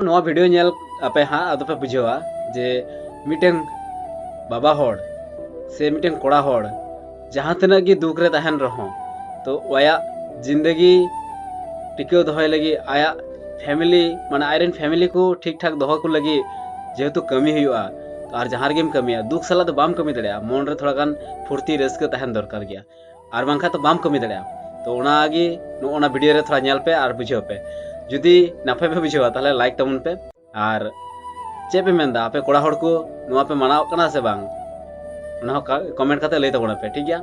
नवा video nail आपे हाँ आदो पे बुझेवा जे मिटेन बाबा होड़ से मिटेन कोड़ा होड़ जहाँ तना की दुख रे तहन रहो तो आया जिंदगी टिके दोहय लगी आया फैमिली माने आयरन फैमिली को ठीक ठाक दोह को लगी जेहेतु कमी हुआ तो आर जहाँ रेगेम कमिया दुख साला तो बाम कमी दड़िया मन रे थोड़ा गान फुर्ती रस्क तहन दरकार गया आर बांखा तो बाम कमी दड़िया तो ओनागी नोना वीडियो रे थोड़ा नेल पे आर बुझेव पे जुदी नाफे पे बुझेवा ताहले लाइक तमन पे आर चे पे मेनदा आपे कोड़ा हड़ को नोआ पे मानाव कना से बांग ओना कमेंट काते लई तबोना पे ठीक गया।